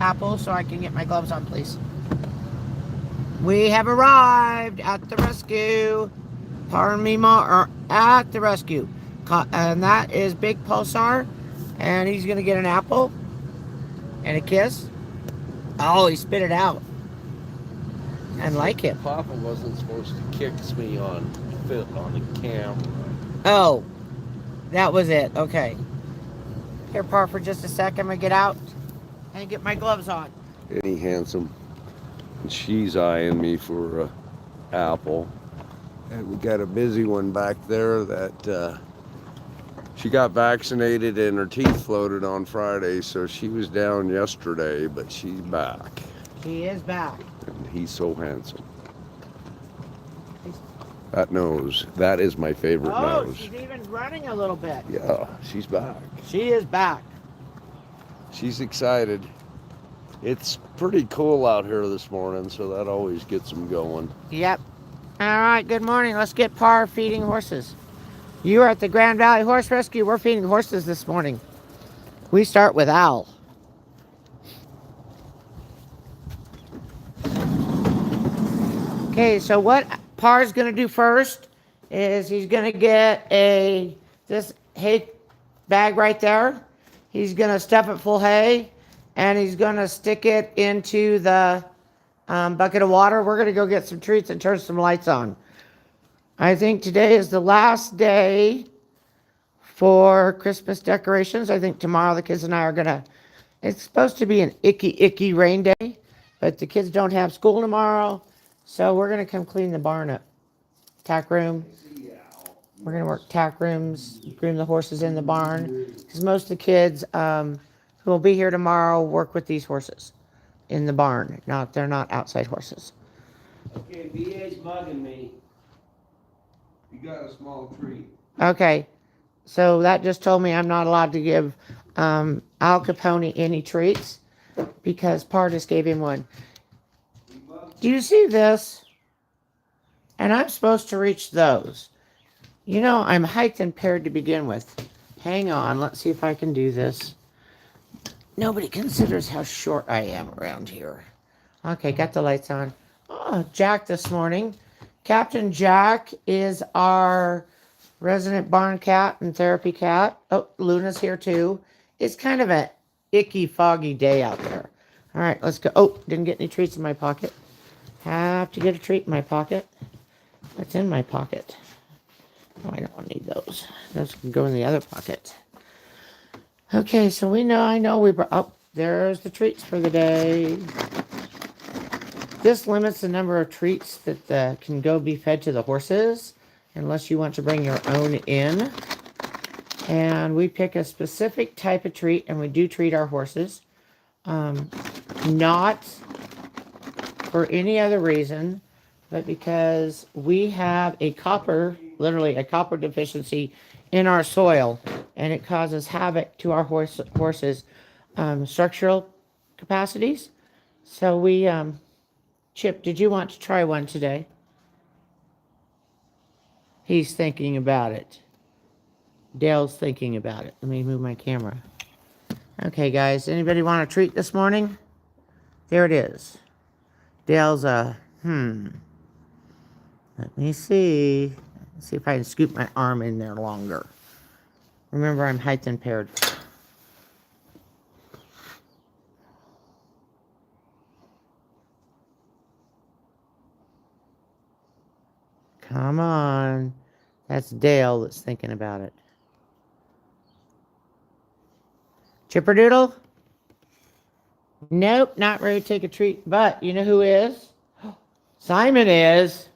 Apple so I can get my gloves on, please. We have arrived at the rescue. Pardon me, Ma, are at the rescue. And that is Big Pulsar. And he's going to get an apple and a kiss. Oh, he spit it out. And like him. Papa wasn't supposed to kick me on the camera. Oh, that was it. Okay. Here, Par, for just a second. I'm going to get out and get my gloves on. Isn't he handsome? And she's eyeing me for an apple. And we got a busy one back there that she got vaccinated and her teeth floated on Friday, so she was down yesterday, but she's back. She is back. And he's so handsome. That nose, that is my favorite nose. Oh, she's even running a little bit. Yeah, she's back. She is back. She's excited. It's pretty cool out here this morning, so that always gets them going. Yep. All right, good morning. Let's get Par feeding horses. You are at the Grand Valley Horse Rescue. We're feeding horses this morning. We start with Al. Okay, so what Par's going to do first is he's going to get this hay bag right there. He's going to stuff it full hay, and he's going to stick it into the bucket of water. We're going to go get some treats and turn some lights on. I think today is the last day for Christmas decorations. I think tomorrow the kids and I are going to, it's supposed to be an icky rain day, but the kids don't have school tomorrow, so we're going to come clean the barn up. Tack room. We're going to work tack rooms, groom the horses in the barn, because most of the kids who will be here tomorrow work with these horses in the barn. They're not outside horses. Okay, VA's bugging me. You got a small treat. Okay, so that just told me I'm not allowed to give Al Capone any treats because Par just gave him one. Do you see this? And I'm supposed to reach those. You know, I'm height impaired to begin with. Hang on, let's see if I can do this. Nobody considers how short I am around here. Okay, got the lights on. Oh, Jack this morning. Captain Jack is our resident barn cat and therapy cat. Oh, Luna's here too. It's kind of an icky, foggy day out there. All right, let's go. Oh, didn't get any treats in my pocket. Have to get a treat in my pocket. What's in my pocket? Oh, I don't need those. Those can go in the other pocket. Okay, so I know we brought, oh, there's the treats for the day. This limits the number of treats that can be fed to the horses, unless you want to bring your own in. And we pick a specific type of treat, and we do treat our horses. Not for any other reason, but because we have literally a copper deficiency in our soil, and it causes havoc to our horses' structural capacities. So we, Chip, did you want to try one today? He's thinking about it. Dale's thinking about it. Let me move my camera. Okay, guys, anybody want a treat this morning? There it is. Dale's Let me see. Let's see if I can scoop my arm in there longer. Remember, I'm height impaired. Come on. That's Dale that's thinking about it. Chipperdoodle? Nope, not ready to take a treat. But you know who is? Simon is.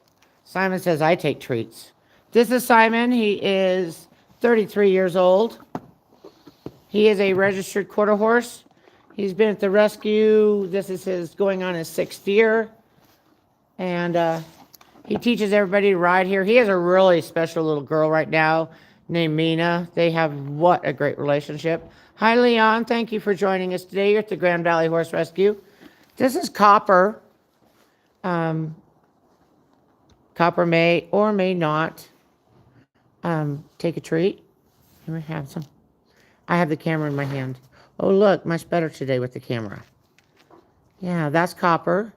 Simon says, I take treats. This is Simon. He is 33 years old. He is a registered quarter horse. He's been at the rescue. This is going on his 6th year. And he teaches everybody to ride here. He has a really special little girl right now named Mina. They have what a great relationship. Hi, Leon. Thank you for joining us today. You're at the Grand Valley Horse Rescue. This is Copper. Copper may or may not take a treat. You may have some. I have the camera in my hand. Oh, look, much better today with the camera. Yeah, that's Copper.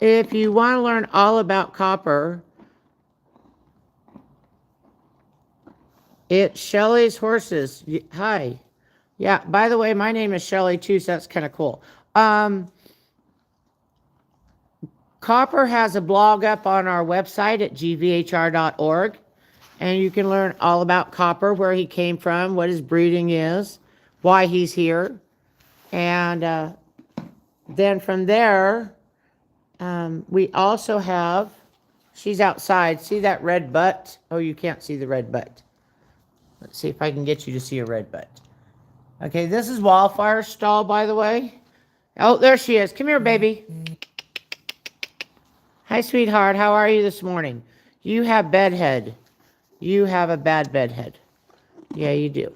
If you want to learn all about Copper, it's Shelly's Horses. Hi. Yeah, by the way, my name is Shelly too, so that's kind of cool. Copper has a blog up on our website at gvhr.org, and you can learn all about Copper, where he came from, what his breeding is, why he's here. And then from there, we also have, she's outside. See that red butt? Oh, you can't see the red butt. Let's see if I can get you to see a red butt. Okay, this is Wildfire's stall, by the way. Oh, there she is. Come here, baby. Hi, sweetheart. How are you this morning? You have bedhead. You have a bad bedhead. Yeah, you do.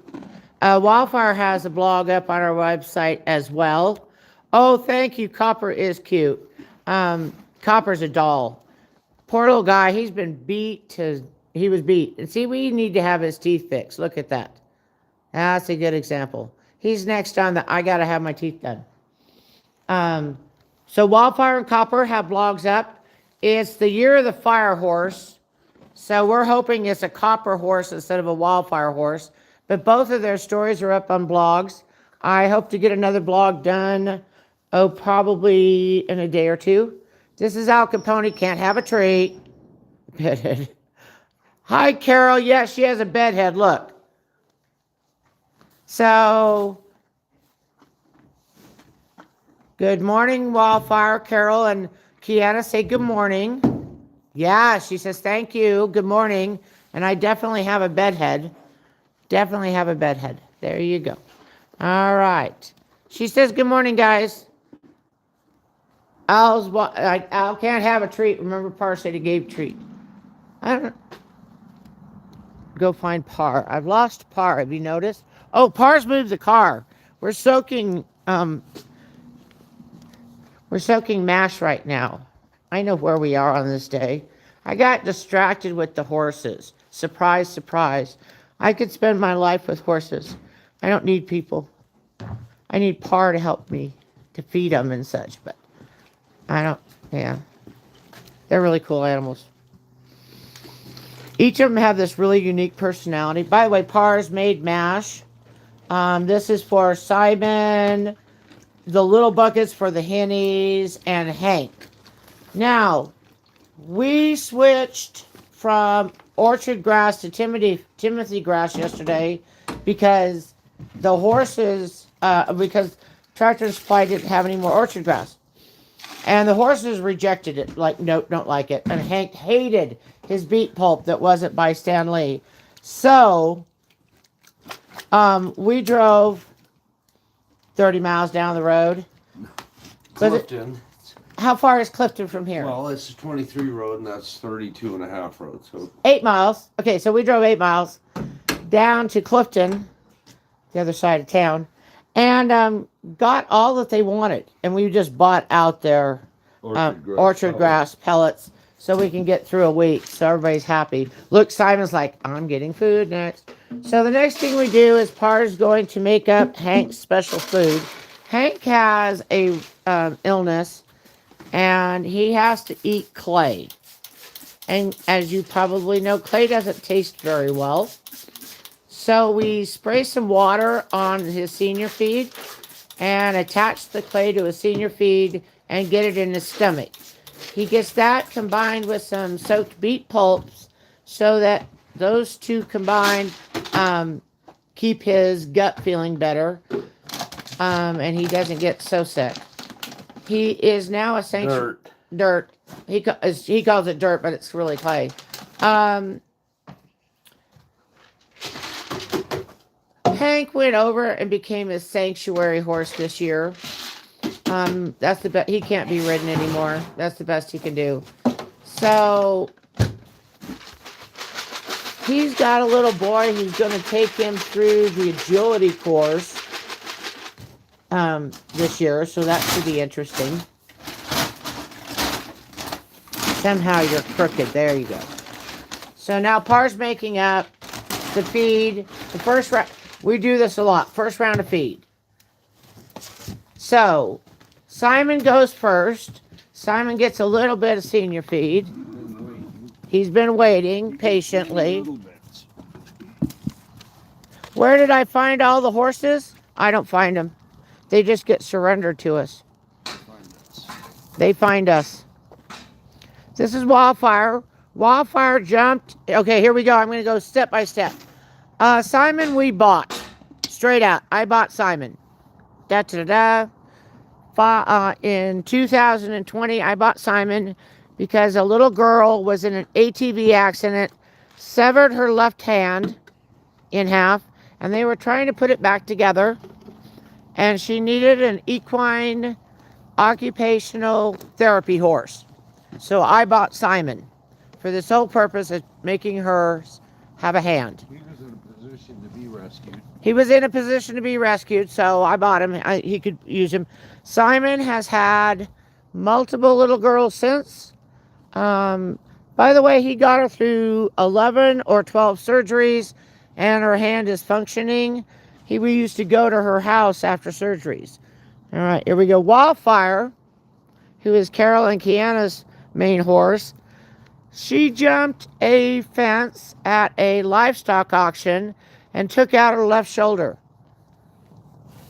Wildfire has a blog up on our website as well. Oh, thank you. Copper is cute. Copper's a doll. Poor little guy. He was beat. And see, we need to have his teeth fixed. Look at that. That's a good example. He's next on the I gotta have my teeth done. So Wildfire and Copper have blogs up. It's the year of the fire horse. So we're hoping it's a copper horse instead of a wildfire horse. But both of their stories are up on blogs. I hope to get another blog done, probably in a day or two. This is Al Capone, can't have a treat. Bedhead. Hi, Carol. Yes, she has a bedhead. Look. So, good morning, Wildfire. Carol and Kiana say good morning. Yeah, she says thank you. Good morning. And I definitely have a bedhead. Definitely have a bedhead. There you go. All right. She says good morning, guys. Al can't have a treat. Remember, Par said he gave treat. I don't know. Go find Par. I've lost Par. Have you noticed? Oh, Par's moved the car. We're soaking mash right now. I know where we are on this day. I got distracted with the horses. Surprise, surprise. I could spend my life with horses. I don't need people. I need Par to help me to feed them and such, but yeah. They're really cool animals. Each of them have this really unique personality. By the way, Par's made mash. This is for Simon, the little buckets for the Hennies, and Hank. Now, we switched from orchard grass to Timothy grass yesterday because the horses, because Tractor Supply didn't have any more orchard grass. And the horses rejected it, like, nope, don't like it. And Hank hated his beet pulp that wasn't by Stan Lee. So, we drove 30 miles down the road. Clifton. How far is Clifton from here? Well, it's a 23 road, and that's 32 and a half road. So 8 miles. Okay, so we drove 8 miles down to Clifton, the other side of town, and got all that they wanted. And we just bought out their orchard grass pellets so we can get through a week. So everybody's happy. Look, Simon's like, I'm getting food next. So the next thing we do is Par's going to make up Hank's special food. Hank has a illness, and he has to eat clay. And as you probably know, clay doesn't taste very well. So we spray some water on his senior feed and attach the clay to his senior feed and get it in his stomach. He gets that combined with some soaked beet pulps so that those two combined keep his gut feeling better, and he doesn't get so sick. He is now a sanctuary. Dirt. He calls it dirt, but it's really clay. Hank went over and became a sanctuary horse this year. That's the best. He can't be ridden anymore. That's the best he can do. So he's got a little boy who's going to take him through the agility course this year. So that should be interesting. Somehow you're crooked. There you go. So now Par's making up the feed. The first round, we do this a lot. First round of feed. So Simon goes first. Simon gets a little bit of senior feed. He's been waiting patiently. Where did I find all the horses? I don't find them. They just get surrendered to us. They find us. This is Wildfire. Wildfire jumped. Okay, here we go. I'm going to go step by step. Simon, we bought. Straight out. I bought Simon. In 2020, I bought Simon because a little girl was in an ATV accident, severed her left hand in half, and they were trying to put it back together. And she needed an equine occupational therapy horse. So I bought Simon for the sole purpose of making her have a hand. He was in a position to be rescued. He was in a position to be rescued, so I bought him. He could use him. Simon has had multiple little girls since. By the way, he got her through 11 or 12 surgeries, and her hand is functioning. We used to go to her house after surgeries. All right, here we go. Wildfire, who is Carol and Kiana's main horse. She jumped a fence at a livestock auction and took out her left shoulder.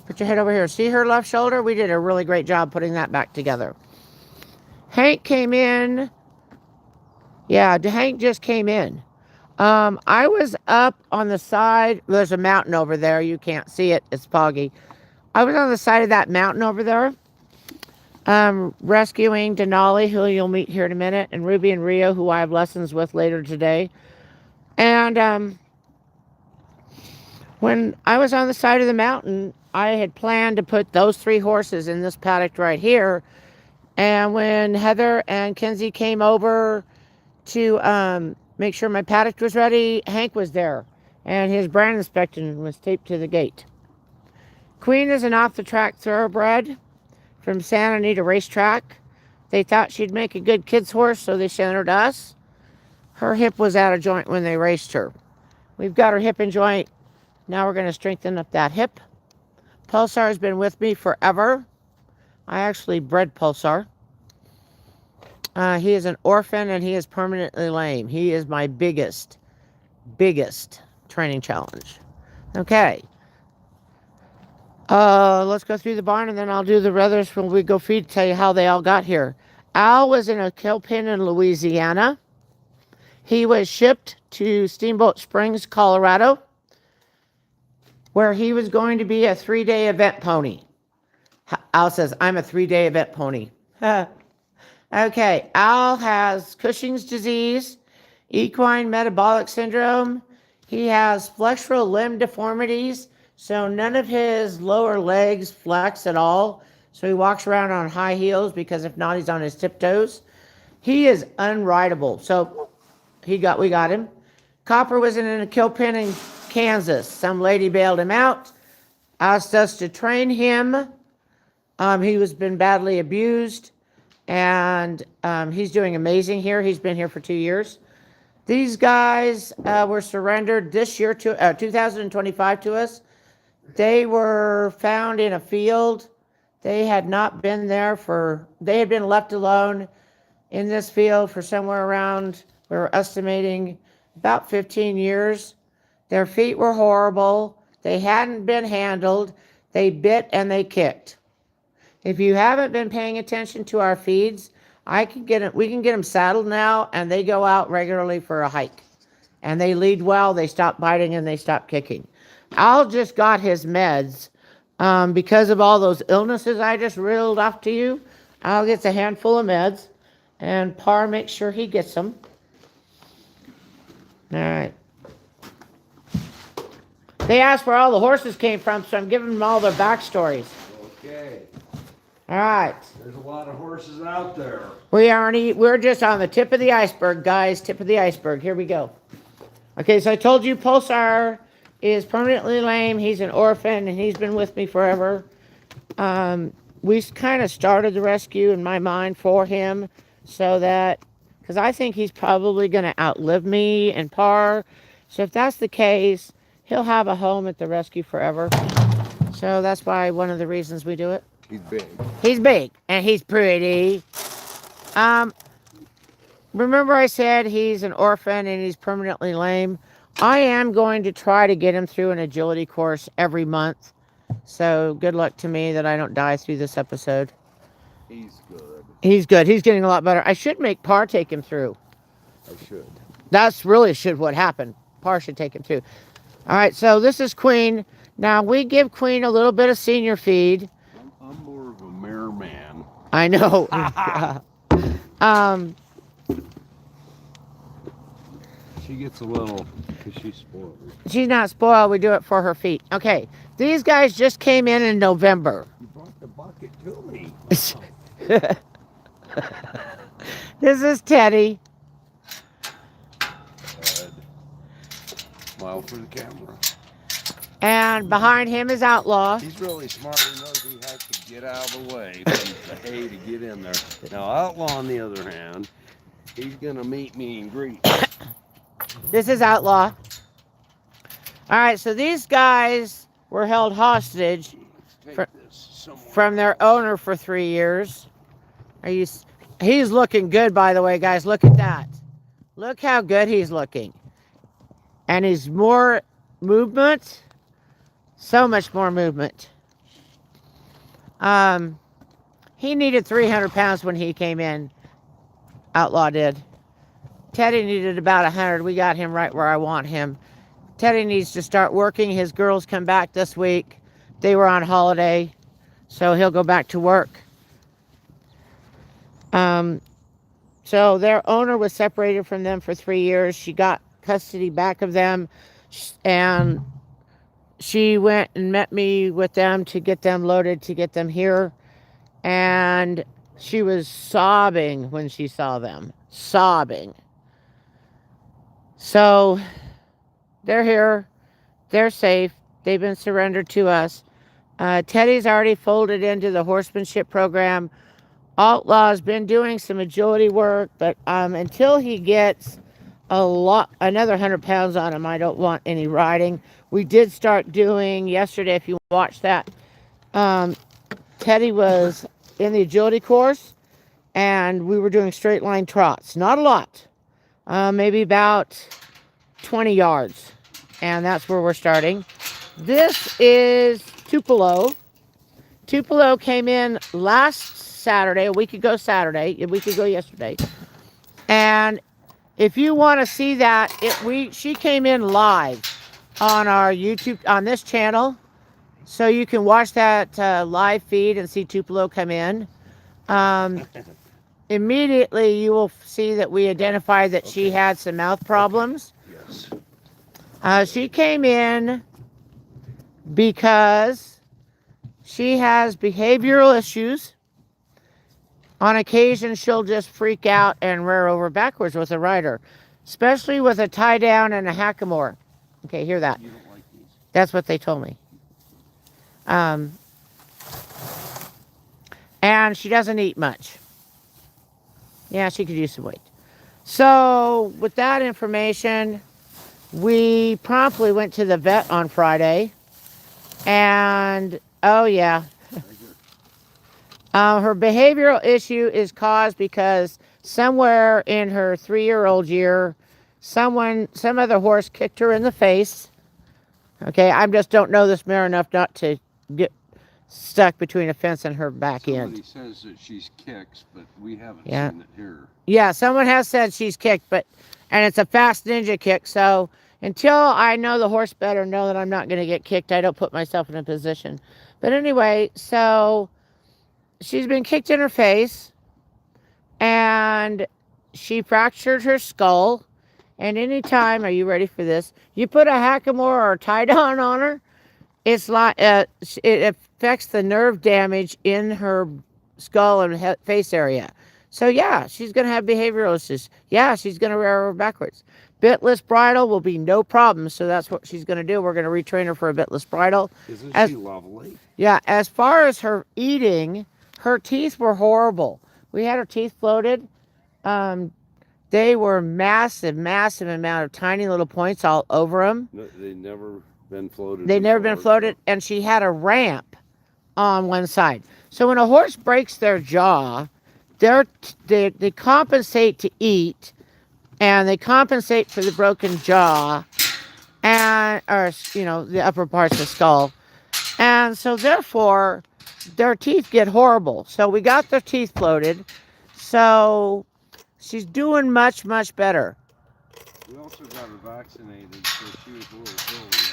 Put your head over here. See her left shoulder? We did a really great job putting that back together. Hank came in. Yeah, Hank just came in. I was up on the side. There's a mountain over there. You can't see it. It's foggy. I was on the side of that mountain over there, rescuing Denali, who you'll meet here in a minute, and Ruby and Rio, who I have lessons with later today. And when I was on the side of the mountain, I had planned to put those 3 horses in this paddock right here. And when Heather and Kenzie came over to make sure my paddock was ready, Hank was there, and his brand inspection was taped to the gate. Queen is an off-the-track thoroughbred from Santa Anita Racetrack. They thought she'd make a good kid's horse, so they sent her to us. Her hip was out of joint when they raced her. We've got her hip in joint. Now we're going to strengthen up that hip. Pulsar has been with me forever. I actually bred Pulsar. He is an orphan, and he is permanently lame. He is my biggest training challenge. Okay. Let's go through the barn, and then I'll do the others when we go feed, tell you how they all got here. Al was in a kill pen in Louisiana. He was shipped to Steamboat Springs, Colorado, where he was going to be a 3-day event pony. Al says, I'm a 3-day event pony. Okay, Al has Cushing's disease, equine metabolic syndrome. He has flexural limb deformities, so none of his lower legs flex at all. So he walks around on high heels because if not, he's on his tiptoes. He is unrideable. So we got him. Copper was in a kill pen in Kansas. Some lady bailed him out, asked us to train him. He was been badly abused, and he's doing amazing here. He's been here for 2 years. These guys were surrendered this year to 2025 to us. They were found in a field. They had not been there they had been left alone in this field for somewhere around, we were estimating, about 15 years. Their feet were horrible. They hadn't been handled. They bit and they kicked. If you haven't been paying attention to our feeds, we can get them saddled now, and they go out regularly for a hike. And they lead well, they stop biting, and they stop kicking. Al just got his meds because of all those illnesses I just reeled off to you. Al gets a handful of meds, and Par makes sure he gets them. All right. They asked where all the horses came from, so I'm giving them all their backstories. Okay. All right. There's a lot of horses out there. We're just on the tip of the iceberg, guys. Tip of the iceberg. Here we go. Okay, so I told you Pulsar is permanently lame. He's an orphan, and he's been with me forever. We kind of started the rescue in my mind for him so that, because I think he's probably going to outlive me and Par. So if that's the case, he'll have a home at the rescue forever. So that's why one of the reasons we do it. He's big. He's big and he's pretty. Remember I said he's an orphan and he's permanently lame? I am going to try to get him through an agility course every month. So good luck to me that I don't die through this episode. He's good. He's good. He's getting a lot better. I should make Par take him through. I should. That's really should what happened. Par should take him through. All right, so this is Queen. Now we give Queen a little bit of senior feed. I'm more of a mare man. I know. She gets a little, because she's spoiled. She's not spoiled. We do it for her feet. Okay, these guys just came in November. You brought the bucket to me. This is Teddy. Good. Smile for the camera. And behind him is Outlaw. He's really smart. He knows he has to get out of the way from the hay to get in there. Now, Outlaw, on the other hand, he's going to meet me and greet. This is Outlaw. All right, so these guys were held hostage from their owner for 3 years. He's looking good, by the way, guys. Look at that. Look how good he's looking. And he's more movement. So much more movement. He needed 300 pounds when he came in. Outlaw did. Teddy needed about 100. We got him right where I want him. Teddy needs to start working. His girls come back this week. They were on holiday, so he'll go back to work. So their owner was separated from them for 3 years. She got custody back of them, and she went and met me with them to get them loaded, to get them here. And she was sobbing when she saw them. Sobbing. So they're here. They're safe. They've been surrendered to us. Teddy's already folded into the horsemanship program. Outlaw's been doing some agility work, but until he gets another 100 pounds on him, I don't want any riding. We did start doing yesterday, if you watched that, Teddy was in the agility course, and we were doing straight line trots. Not a lot, maybe about 20 yards, and that's where we're starting. This is Tupelo. Tupelo came in last Saturday, a week ago yesterday. And if you want to see that, she came in live on our YouTube, on this channel. So you can watch that live feed and see Tupelo come in. Immediately you will see that we identified that she had some mouth problems. Yes. She came in because she has behavioral issues. On occasion, she'll just freak out and rear over backwards with a rider, especially with a tie down and a hackamore. Okay, hear that. You don't like these? That's what they told me. And she doesn't eat much. Yeah, she could use some weight. So with that information, we promptly went to the vet on Friday. And, oh yeah. Her behavioral issue is caused because somewhere in her 3-year-old year, some other horse kicked her in the face. Okay, I just don't know this mare enough not to get stuck between a fence and her back end. Somebody says that she's kicked, but we haven't Yeah. seen it here. Yeah, someone has said she's kicked, and it's a fast ninja kick. So until I know the horse better, know that I'm not going to get kicked, I don't put myself in a position. But anyway, so she's been kicked in her face, and she fractured her skull. And anytime, are you ready for this? You put a hackamore or a tie-down on her, it's like it affects the nerve damage in her skull and face area. So yeah, she's going to have behavioral issues. Yeah, she's going to rear over backwards. Bitless bridle will be no problem. So that's what she's going to do. We're going to retrain her for a bitless bridle. Isn't she lovely? Yeah, as far as her eating, her teeth were horrible. We had her teeth floated. They were massive amount of tiny little points all over them. No, they've never been floated. They've never been before, floated, and she had a ramp on one side. So when a horse breaks their jaw, they compensate to eat, and they compensate for the broken jaw, and or the upper parts of the skull, and so therefore their teeth get horrible. So we got their teeth floated. So she's doing much, much better. We also got her vaccinated, so she was a little early yesterday.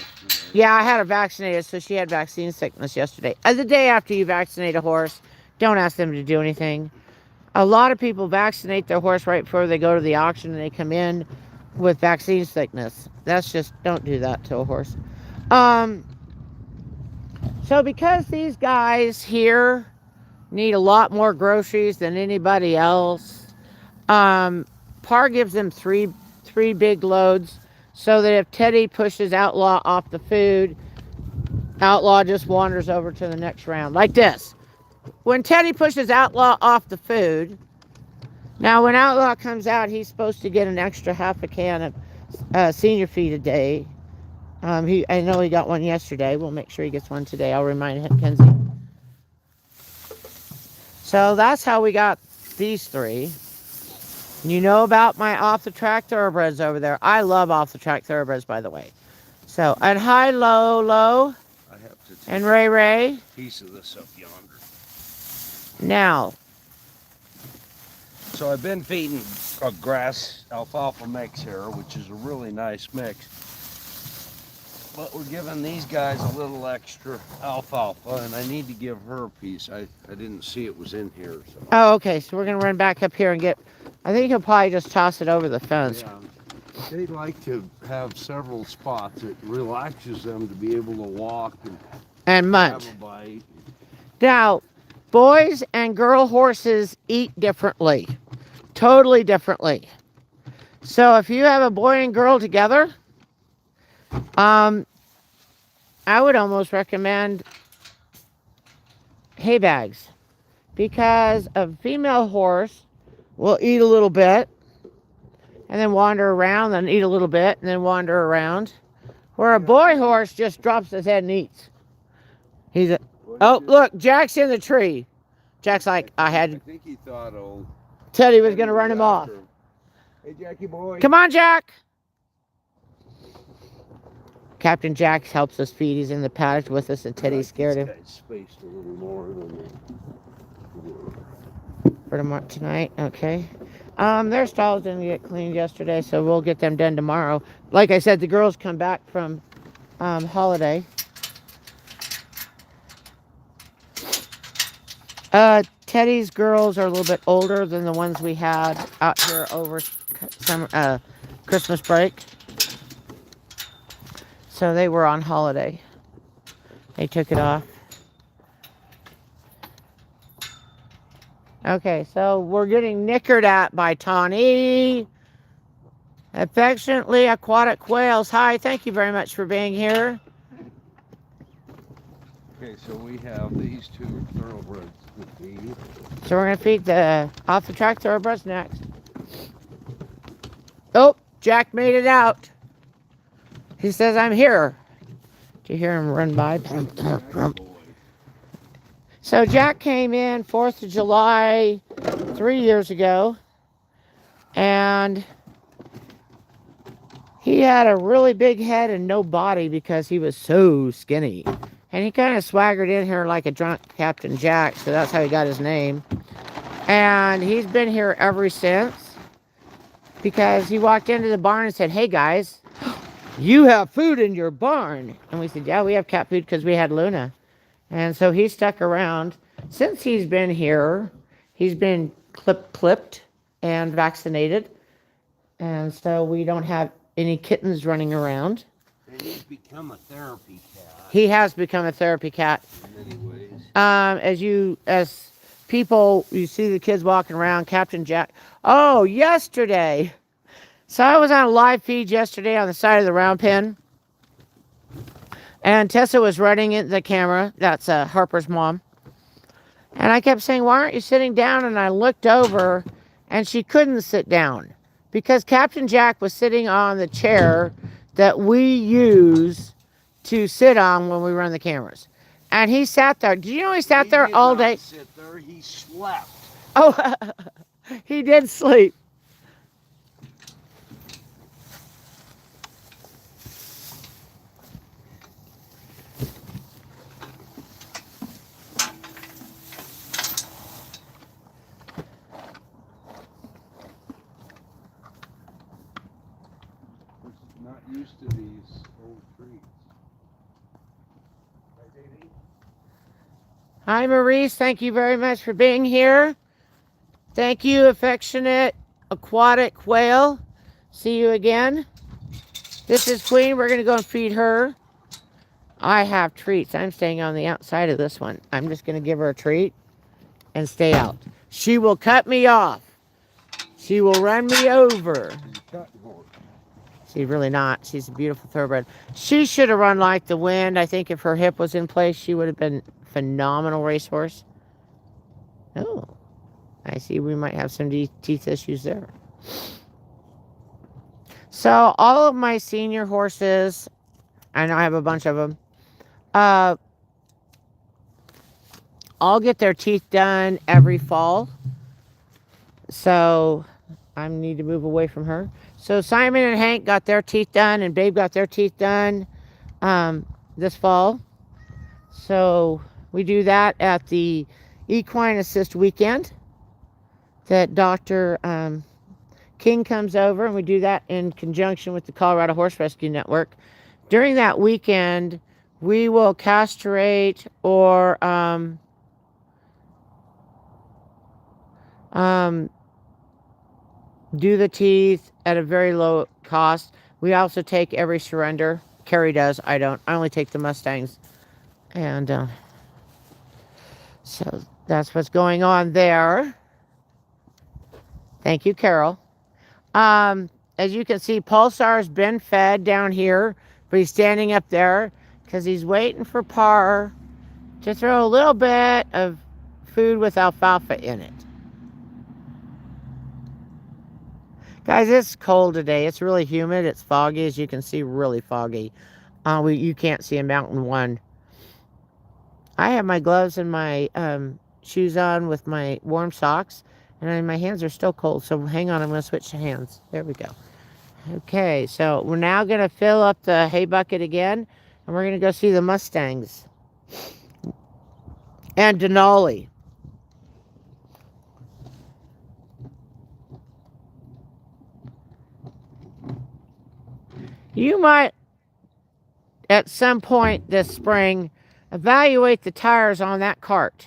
Yeah, I had her vaccinated, so she had vaccine sickness yesterday. The day after you vaccinate a horse, don't ask them to do anything. A lot of people vaccinate their horse right before they go to the auction, and they come in with vaccine sickness. That's just, don't do that to a horse. So because these guys here need a lot more groceries than anybody else, Par gives them three big loads, so that if Teddy pushes Outlaw off the food, Outlaw just wanders over to the next round, like this. When Teddy pushes Outlaw off the food, now when Outlaw comes out, he's supposed to get an extra half a can of senior feed a day. I know he got one yesterday. We'll make sure he gets one today. I'll remind him, Kenzie. So that's how we got these three. You know about my off-the-track thoroughbreds over there. I love off-the-track thoroughbreds, by the way. So, and hi, Low, I have to take and Ray. a piece of this up yonder. Now, So I've been feeding a grass alfalfa mix here, which is a really nice mix. But we're giving these guys a little extra alfalfa, and I need to give her a piece. I didn't see it was in here. So. oh, okay, so we're going to run back up here and get, I think he'll probably just toss it over the fence. Yeah. They like to have several spots. It relaxes them to be able to walk and munch. have a bite. Now, boys and girl horses eat differently. Totally differently. So if you have a boy and girl together, I would almost recommend hay bags, because a female horse will eat a little bit and then wander around, then eat a little bit and then wander around, where a boy horse just drops his head and eats. Oh, look, Jack's in the tree. Jack's like, I think he thought Teddy was going to run him off. Hey, Jackie boy. Come on, Jack. Captain Jack helps us feed. He's in the paddock with us, and Teddy scared him. Spaced a little more than For tomorrow, tonight, okay. Their stalls didn't get cleaned yesterday, so we'll get them done tomorrow. Like I said, the girls come back from holiday. Teddy's girls are a little bit older than the ones we had out here over summer, Christmas break. So they were on holiday. They took it off. Okay, so we're getting nickered at by Tawny. Affectionately Aquatic Quails. Hi, thank you very much for being here. Okay, so we have these two thoroughbreds to feed. So we're going to feed the off-the-track thoroughbreds next. Oh, Jack made it out. He says, I'm here. Do you hear him run by? So Jack came in 4th of July 3 years ago, and he had a really big head and no body because he was so skinny. And he kind of swaggered in here like a drunk Captain Jack, so that's how he got his name. And he's been here ever since, because he walked into the barn and said, hey guys, you have food in your barn. And we said, yeah, we have cat food because we had Luna. And so he stuck around. Since he's been here, he's been clipped and vaccinated. And so we don't have any kittens running around. And he's become a therapy cat. He has become a therapy cat. In many ways. As people, you see the kids walking around, Captain Jack. Oh, yesterday. So I was on a live feed yesterday on the side of the round pen. And Tessa was running into the camera. That's Harper's mom. And I kept saying, why aren't you sitting down? And I looked over, and she couldn't sit down, because Captain Jack was sitting on the chair that we use to sit on when we run the cameras. And he sat there. Did you know he sat there did all not day? sit there. He slept. Oh, he did sleep. Not used to these old trees. Hi, Maurice. Thank you very much for being here. Thank you, affectionate aquatic quail. See you again. This is Queen. We're going to go and feed her. I have treats. I'm staying on the outside of this one. I'm just going to give her a treat and stay out. She will cut me off. She will run me over. She's really not. She's a beautiful thoroughbred. She should have run like the wind. I think if her hip was in place, she would have been a phenomenal racehorse. Oh, I see we might have some teeth issues there. So all of my senior horses, and I have a bunch of them, all get their teeth done every fall. So I need to move away from her. So Simon and Hank got their teeth done, and Babe got their teeth done this fall. So we do that at the Equine Assist weekend that Dr. King comes over, and we do that in conjunction with the Colorado Horse Rescue Network. During that weekend, we will castrate or do the teeth at a very low cost. We also take every surrender. Carrie does. I don't. I only take the Mustangs. And so that's what's going on there. Thank you, Carol. As you can see, Pulsar's been fed down here, but he's standing up there because he's waiting for Par to throw a little bit of food with alfalfa in it. Guys, it's cold today. It's really humid. It's foggy, as you can see, really foggy. You can't see a mountain one. I have my gloves and my shoes on with my warm socks, and my hands are still cold. So hang on, I'm going to switch hands. There we go. Okay, so we're now going to fill up the hay bucket again, and we're going to go see the Mustangs and Denali. You might, at some point this spring, evaluate the tires on that cart.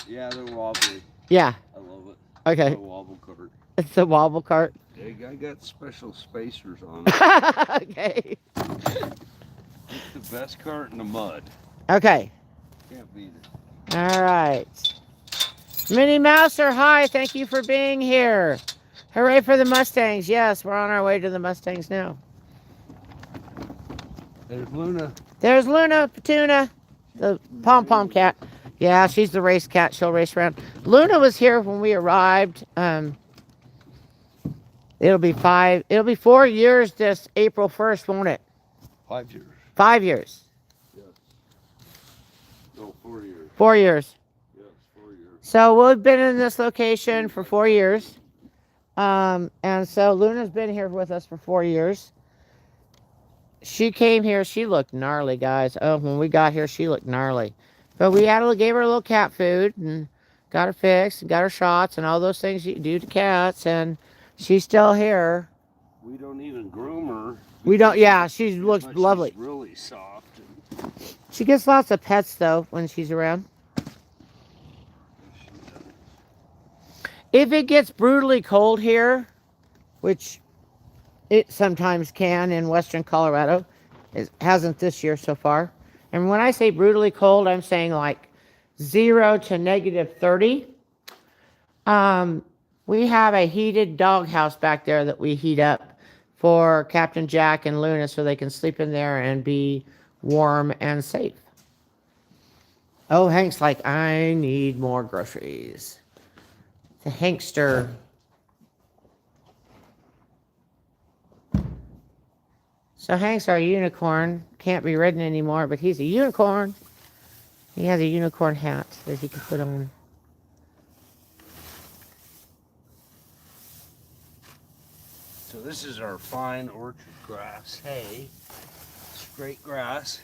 Yeah, they're wobbly. Yeah. I love it. Okay. It's a wobble cart. It's a wobble cart. I got special spacers on it. Okay. It's the best cart in the mud. Okay. Can't beat it. All right. Minnie Mouser, hi. Thank you for being here. Hooray for the Mustangs. Yes, we're on our way to the Mustangs now. There's Luna. There's Luna Petuna, the pom-pom cat. Yeah, she's the race cat. She'll race around. Luna was here when we arrived. It'll be 4 years this April 1st, won't it? 5 years. 5 years. Yes. No, 4 years. 4 years. Yes, 4 years. So we've been in this location for 4 years. And so Luna's been here with us for 4 years. She came here. She looked gnarly, guys. Oh, when we got here, she looked gnarly. But we gave her a little cat food and got her fixed and got her shots and all those things you do to cats. And she's still here. We don't even groom her. We don't. Yeah, she looks lovely. She's really soft. She gets lots of pets though when she's around. If it gets brutally cold here, which it sometimes can in western Colorado, it hasn't this year so far. And when I say brutally cold, I'm saying like 0 to -30. We have a heated doghouse back there that we heat up for Captain Jack and Luna so they can sleep in there and be warm and safe. Oh, Hank's like, I need more groceries. The Hankster. So Hank's our unicorn. Can't be ridden anymore, but he's a unicorn. He has a unicorn hat that he could put on. So this is our fine orchard grass hay. It's great grass.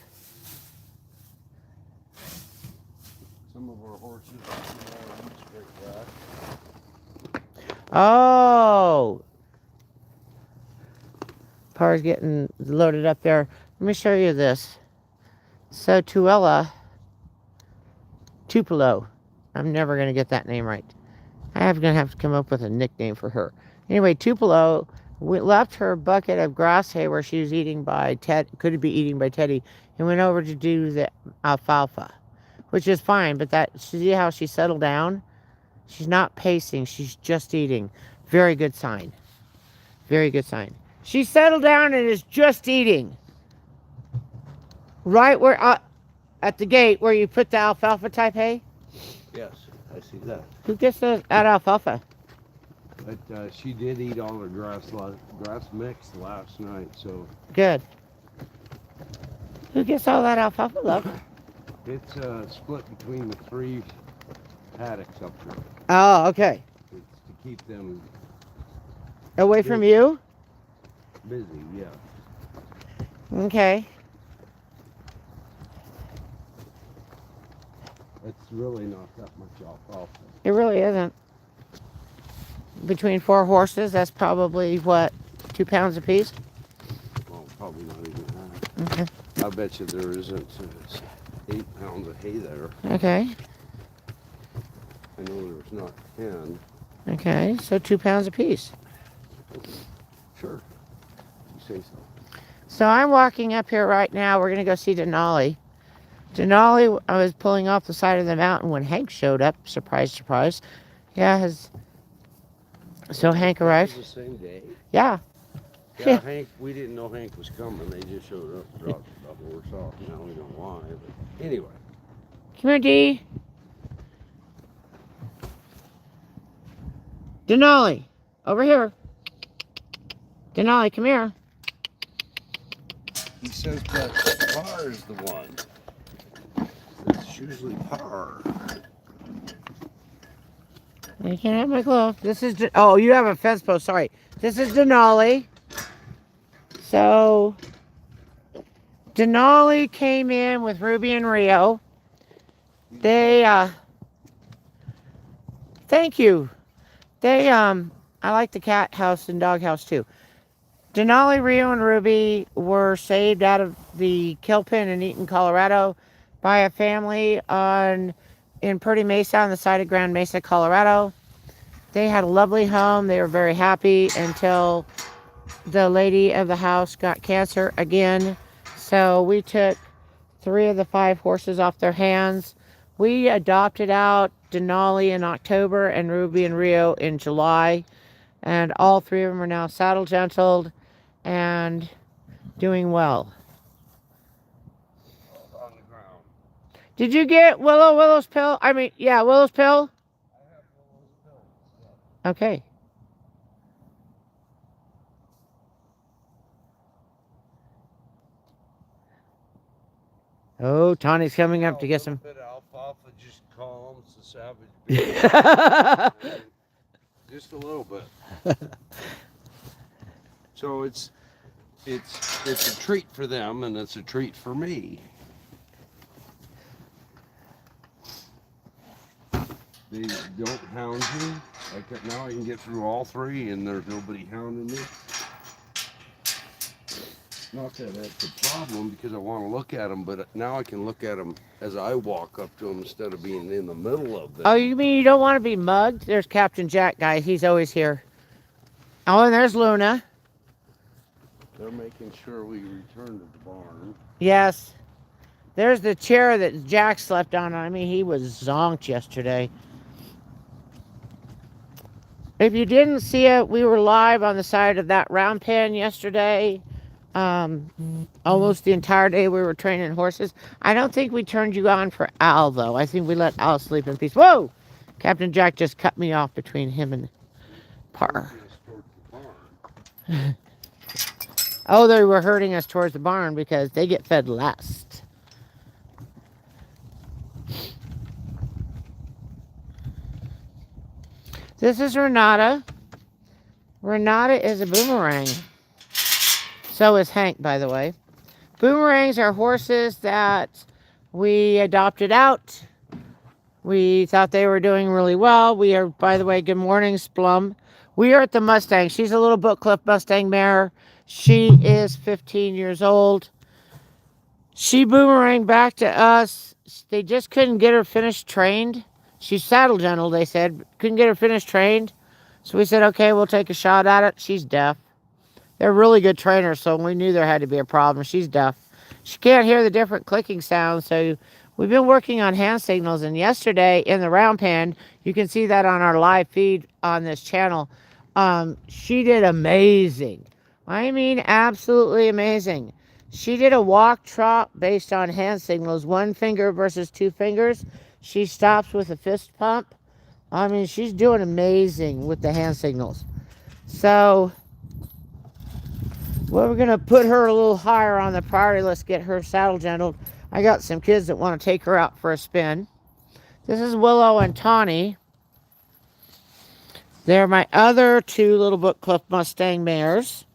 Some of our horses use great grass. Oh! Car's getting loaded up there. Let me show you this. So Tupelo. I'm never going to get that name right. I'm going to have to come up with a nickname for her. Anyway, Tupelo, we left her bucket of grass hay where she was eating by could be eating by Teddy, and went over to do the alfalfa, which is fine, but see how she settled down? She's not pacing, she's just eating. Very good sign. Very good sign. She settled down and is just eating. Right where, at the gate where you put the alfalfa type hay? Yes, I see that. Who gets that alfalfa? But she did eat all her grass mix last night, so. Good. Who gets all that alfalfa, love? It's split between the 3 paddocks up there. Oh, okay. It's to keep them Away from you? busy, yeah. Okay. It's really not that much alfalfa. It really isn't. Between 4 horses, that's probably, what, 2 pounds apiece? Well, probably not even that. Okay. I bet you there isn't 8 pounds of hay there. Okay. I know there's not 10. Okay, so 2 pounds apiece. Sure. You say so. So I'm walking up here right now. We're going to go see Denali. Denali, I was pulling off the side of the mountain when Hank showed up. Surprise, surprise. Yeah, so Hank arrived. It was the same day? Yeah. Yeah, Hank, we didn't know Hank was coming. They just showed up and dropped the horse off. Now we know why, but anyway. Come here, Dee. Denali, over here. Denali, come here. He says that Par is the one. It's usually Par. You can't have my glove. This is, oh, you have a fence post, sorry. This is Denali. So, Denali came in with Ruby and Rio. They, thank you. They, I like the cat house and dog house too. Denali, Rio, and Ruby were saved out of the kill pen in Eaton, Colorado by a family in Purdy Mesa on the side of Grand Mesa, Colorado. They had a lovely home. They were very happy until the lady of the house got cancer again. So we took 3 of the 5 horses off their hands. We adopted out Denali in October and Ruby and Rio in July. And all 3 of them are now saddle gentled and doing well. On the ground. Did you get Willow's pill? Willow's pill? I have Willow's pills. Yeah. Okay. Oh, Tawny's coming up to get some. A little bit of alfalfa just calms the savage beast. Just a little bit. So it's a treat for them and it's a treat for me. They don't hound me. Like now I can get through all 3 and there's nobody hounding me. Not that that's a problem because I want to look at them, but now I can look at them as I walk up to them instead of being in the middle of them. Oh, you mean you don't want to be mugged? There's Captain Jack, guys. He's always here. Oh, and there's Luna. They're making sure we return to the barn. Yes. There's the chair that Jack slept on. I mean, he was zonked yesterday. If you didn't see it, we were live on the side of that round pen yesterday. Almost the entire day we were training horses. I don't think we turned you on for Al, though. I think we let Al sleep in peace. Whoa! Captain Jack just cut me off between him and Par. Oh, they were herding us towards the barn because they get fed last. This is Renata. Renata is a boomerang. So is Hank, by the way. Boomerangs are horses that we adopted out. We thought they were doing really well. We are, by the way, good morning, Splum. We are at the Mustang. She's a little Bookcliff Mustang mare. She is 15 years old. She boomeranged back to us. They just couldn't get her finished trained. She's saddle gentle, they said. Couldn't get her finished trained. So we said, okay, we'll take a shot at it. She's deaf. They're really good trainers, so we knew there had to be a problem. She's deaf. She can't hear the different clicking sounds, so we've been working on hand signals. And yesterday in the round pen, you can see that on our live feed on this channel. She did amazing. I mean, absolutely amazing. She did a walk trot based on hand signals, 1 finger versus 2 fingers. She stops with a fist pump. I mean, she's doing amazing with the hand signals. So, well, we're going to put her a little higher on the priority list, get her saddle gentled. I got some kids that want to take her out for a spin. This is Willow and Tawny. They're my other 2 little Bookcliff Mustang mares.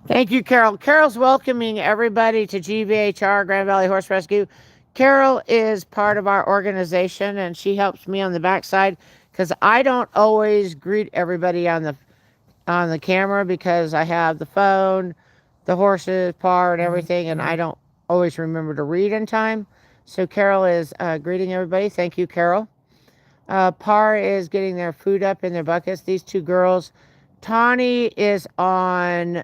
Thank you, Carol. Carol's welcoming everybody to GVHR, Grand Valley Horse Rescue. Carol is part of our organization, and she helps me on the backside because I don't always greet everybody on the camera because I have the phone, the horses, par, and everything, and I don't always remember to read in time. So Carol is greeting everybody. Thank you, Carol. Par is getting their food up in their buckets. These 2 girls. Tawny is on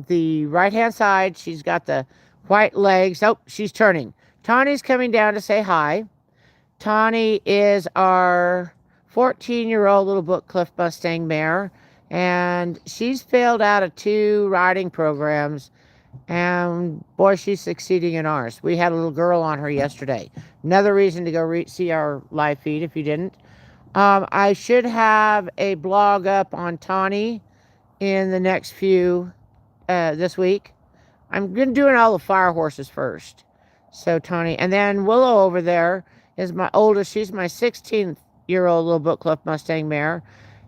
the right-hand side. She's got the white legs. Oh, she's turning. Tawny's coming down to say hi. Tawny is our 14-year-old little Bookcliff Mustang mare, and she's failed out of 2 riding programs, and boy, she's succeeding in ours. We had a little girl on her yesterday. Another reason to go see our live feed if you didn't. I should have a blog up on Tawny in the next few this week. I'm going to do all the fire horses first. So Tawny, and then Willow over there is my oldest. She's my 16-year-old little Bookcliff Mustang mare,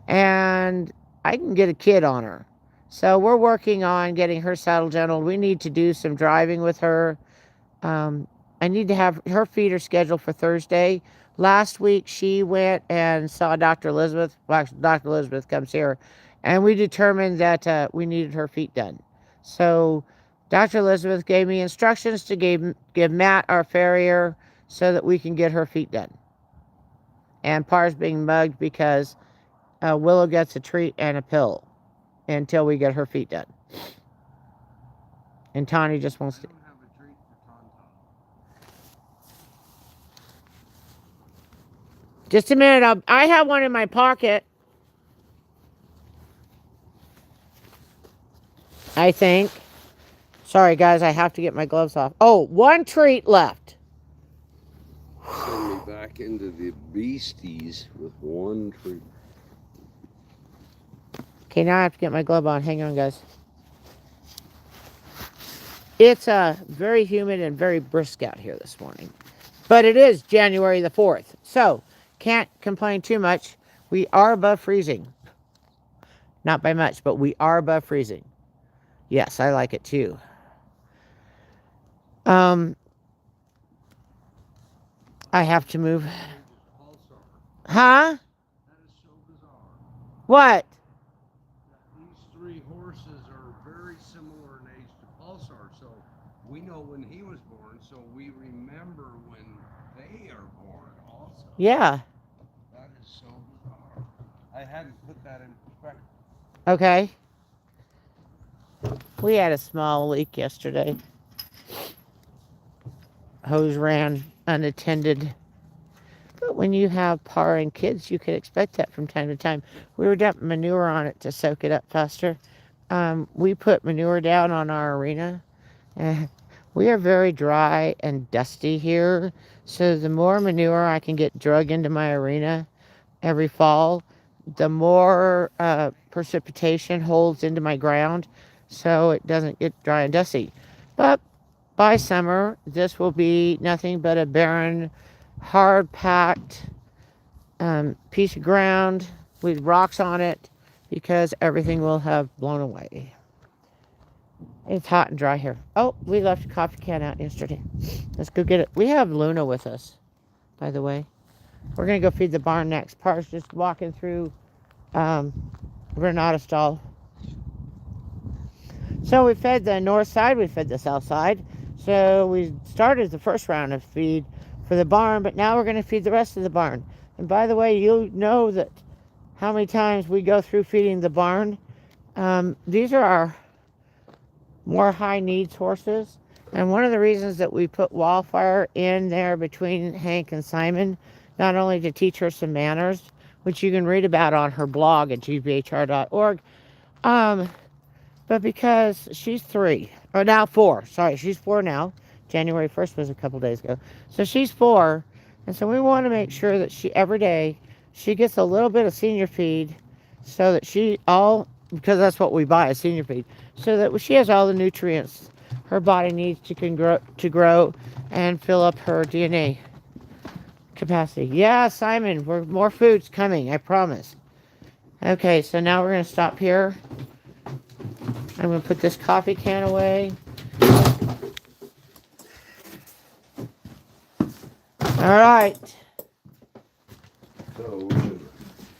and I can get a kid on her. So we're working on getting her saddle gentled. We need to do some driving with her. I need to have her feeder scheduled for Thursday. Last week she went and saw Dr. Elizabeth. Well, actually, Dr. Elizabeth comes here, and we determined that we needed her feet done. So Dr. Elizabeth gave me instructions to give Matt, our farrier, so that we can get her feet done. And Par's being mugged because Willow gets a treat and a pill until we get her feet done. And Tawny just wants to. Just a minute. I have one in my pocket. I think. Sorry, guys. I have to get my gloves off. Oh, 1 treat left. Send me back into the beasties with 1 treat. Okay, now I have to get my glove on. Hang on, guys. It's very humid and very brisk out here this morning. But it is January the 4th. So, can't complain too much. We are above freezing. Not by much, but we are above freezing. Yes, I like it too. I have to move. Huh? That is so bizarre. What? These 3 horses are very similar in age to Pulsar, so we know when he was born, so we remember when they are born also. Yeah. That is so bizarre. I hadn't put that in perspective. Okay. We had a small leak yesterday. Hose ran unattended. But when you have Par and kids, you can expect that from time to time. We were dumping manure on it to soak it up faster. We put manure down on our arena. We are very dry and dusty here. So the more manure I can get drug into my arena every fall, the more precipitation holds into my ground so it doesn't get dry and dusty. But by summer, this will be nothing but a barren, hard-packed piece of ground with rocks on it because everything will have blown away. It's hot and dry here. Oh, we left a coffee can out yesterday. Let's go get it. We have Luna with us, by the way. We're going to go feed the barn next. Par's just walking through Renata stall. So we fed the north side, we fed the south side. So we started the first round of feed for the barn, but now we're going to feed the rest of the barn. And by the way, you know that how many times we go through feeding the barn. These are our more high needs horses. And one of the reasons that we put Wildfire in there between Hank and Simon, not only to teach her some manners, which you can read about on her blog at gbhr.org, but because she's 3, or now 4. Sorry, she's 4 now. January 1st was a couple days ago. So she's 4. And so we want to make sure that every day, she gets a little bit of senior feed so that because that's what we buy, is senior feed, so that she has all the nutrients her body needs to grow and fill up her DNA capacity. Yeah, Simon, more food's coming, I promise. Okay, so now we're going to stop here. I'm going to put this coffee can away. All right. So we should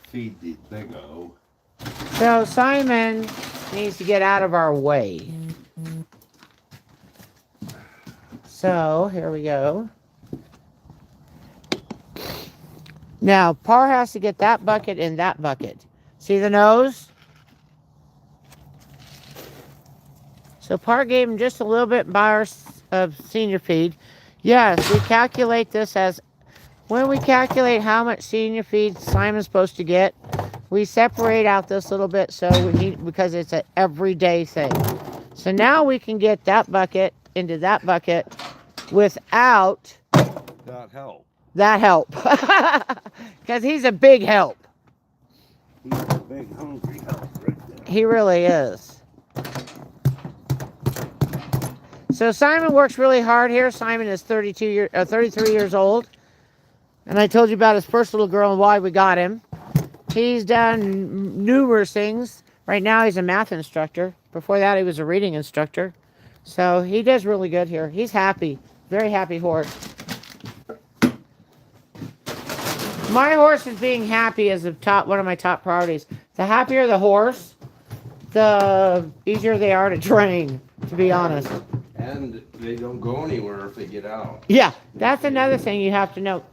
feed the big O. So Simon needs to get out of our way. So here we go. Now, Par has to get that bucket in that bucket. See the nose? So Par gave him just a little bit of senior feed. Yes, we calculate this as, when we calculate how much senior feed Simon's supposed to get, we separate out this little bit because it's an everyday thing. So now we can get that bucket into that bucket without that help. Because he's a big help. He's a big hungry help right there. He really is. So Simon works really hard here. Simon is 33 years old. And I told you about his first little girl and why we got him. He's done numerous things. Right now he's a math instructor. Before that he was a reading instructor. So he does really good here. He's happy. Very happy horse. My horse is being happy is one of my top priorities. The happier the horse, the easier they are to train, to be honest. And they don't go anywhere if they get out. Yeah, that's another thing you have to know.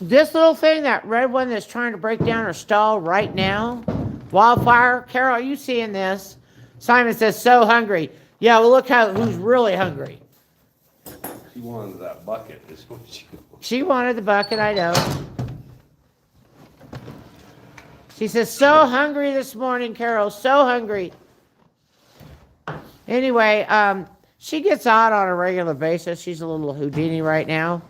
This little thing, that red one that's trying to break down her stall right now, Wildfire, Carol, are you seeing this? Simon says, so hungry. Yeah, well, look who's really hungry. She wanted that bucket. Is what She wanted the bucket, I know. She says, so hungry this morning, Carol, so hungry. Anyway, she gets out on a regular basis. She's a little Houdini right now.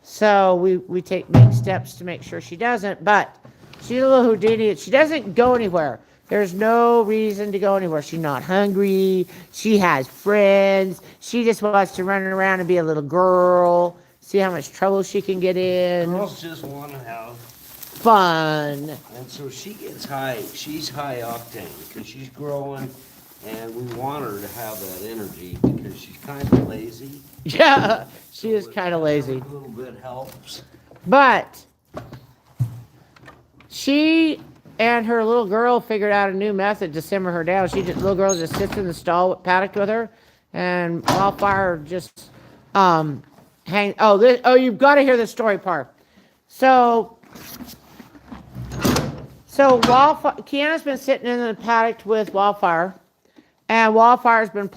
So we make steps to make sure she doesn't, but she's a little Houdini. She doesn't go anywhere. There's no reason to go anywhere. She's not hungry. She has friends. She just wants to run around and be a little girl. See how much trouble she can get in. Girls just want to have fun. And so she gets high. She's high octane because she's growing, and we want her to have that energy because she's kind of lazy. Yeah, she is kind of lazy. A little bit helps. But she and her little girl figured out a new method to simmer her down. Little girl just sits in the stall paddock with her, and Wildfire just you've got to hear the story part. So Wildfire, Kiana's been sitting in the paddock with Wildfire, and Wildfire's been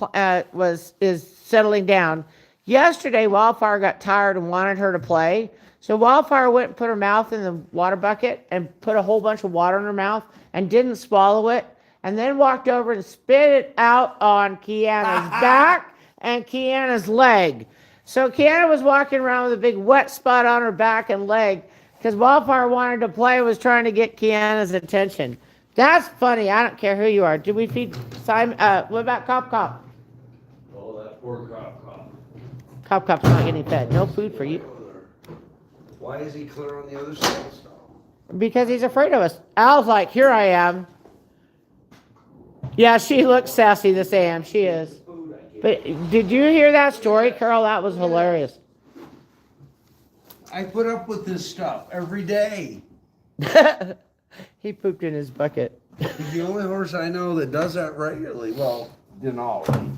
is settling down. Yesterday, Wildfire got tired and wanted her to play. So Wildfire went and put her mouth in the water bucket and put a whole bunch of water in her mouth and didn't swallow it. And then walked over and spit it out on Kiana's back and Kiana's leg. So Kiana was walking around with a big wet spot on her back and leg because Wildfire wanted to play, was trying to get Kiana's attention. That's funny. I don't care who you are. Did we feed Simon? What about Cop Cop? Oh, that poor Cop. Cop Cop's not getting fed. No food for you. Why is he clear on the other side? Because he's afraid of us. Al's like, here I am. Yeah, she looks sassy, the Sam. She is. But did you hear that story, Carol? That was hilarious. I put up with this stuff every day. He pooped in his bucket. He's the only horse I know that does that regularly. Well, Denali.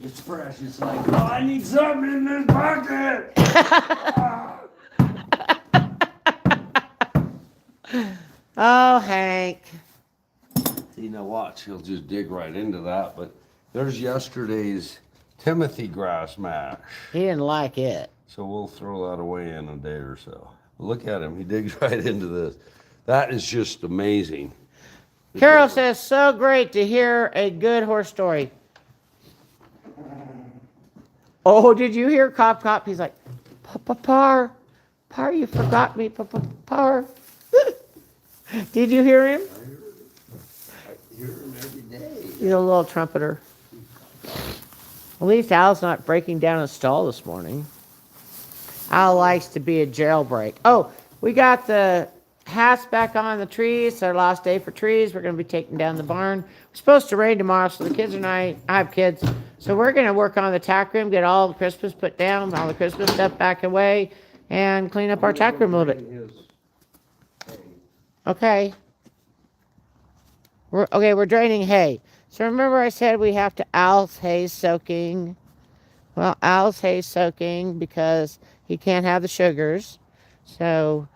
It's fresh. It's like, oh, I need something in this bucket. Oh, Hank. See, now watch. He'll just dig right into that. But there's yesterday's Timothy grass mash. He didn't like it. So we'll throw that away in a day or so. Look at him. He digs right into this. That is just amazing. Carol says, so great to hear a good horse story. Oh, did you hear Cop Cop? He's like, Par, you forgot me, Par. Did you hear him? I hear him every day. He's a little trumpeter. At least Al's not breaking down a stall this morning. Al likes to be a jailbreak. Oh, we got the hats back on the trees. It's our last day for trees. We're going to be taking down the barn. It's supposed to rain tomorrow, so the kids and I have kids. So we're going to work on the tack room, get all the Christmas put down, all the Christmas stuff back away, and clean up our tack room a little bit. Okay. We're draining hay. So remember I said we have to Al's hay soaking. Well, Al's hay soaking because he can't have the sugars. So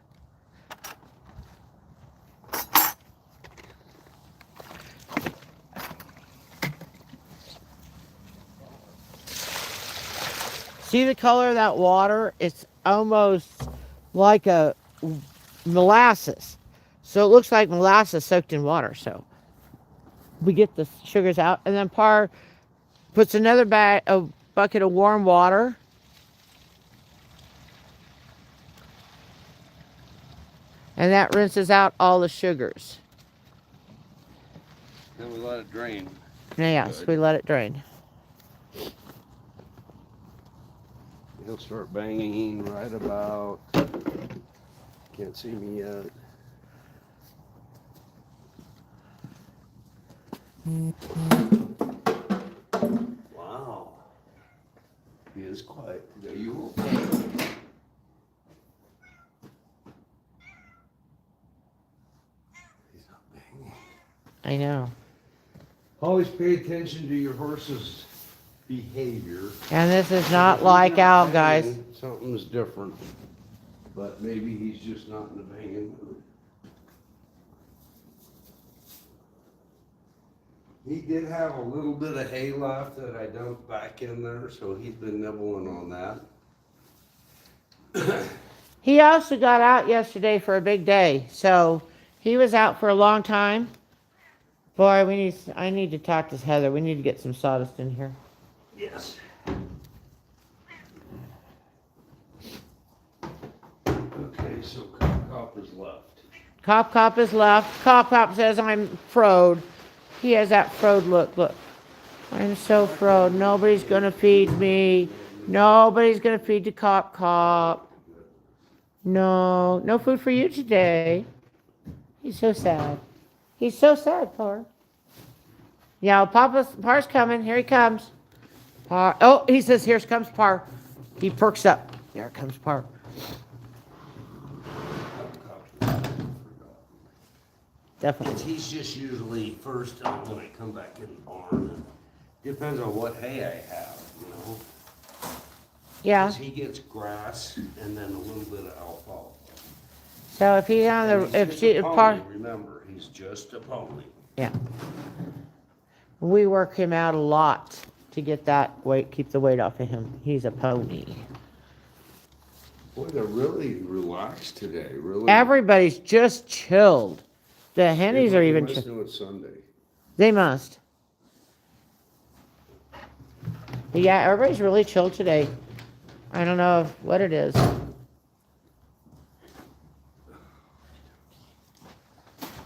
see the color of that water? It's almost like a molasses. So it looks like molasses soaked in water. So we get the sugars out, and then Par puts another bucket of warm water. And that rinses out all the sugars. Then we let it drain. Yes, we let it drain. He'll start banging right about. Can't see me yet. Wow. He is quiet. Are you okay? He's not banging. I know. Always pay attention to your horse's behavior. And this is not like Al, guys. Something's different. But maybe he's just not in the banging mood. He did have a little bit of hay left that I dumped back in there, so he's been nibbling on that. He also got out yesterday for a big day. So he was out for a long time. Boy, I need to talk to Heather. We need to get some sawdust in here. Yes. Okay, so Cop is left. Cop is left. Cop says I'm frode. He has that frode look. Look. I'm so frode. Nobody's going to feed me. Nobody's going to feed the Cop. No food for you today. He's so sad. He's so sad, Par. Yeah, Par's coming. Here he comes. Par. Oh, he says, here comes Par. He perks up. Here comes Par. Definitely. He's just usually first when I come back in the barn. Depends on what hay I have, you know. Yeah. 'Cause he gets grass and then a little bit of alfalfa. So if he's on And the, he's if just she, a if pony, Par, remember, he's just a pony. yeah. We work him out a lot to get that weight, keep the weight off of him. He's a pony. Boy, they're really relaxed today, really. Everybody's just chilled. The Hennies are even chilled. chilled. It's Sunday. They must. But yeah, everybody's really chilled today. I don't know what it is.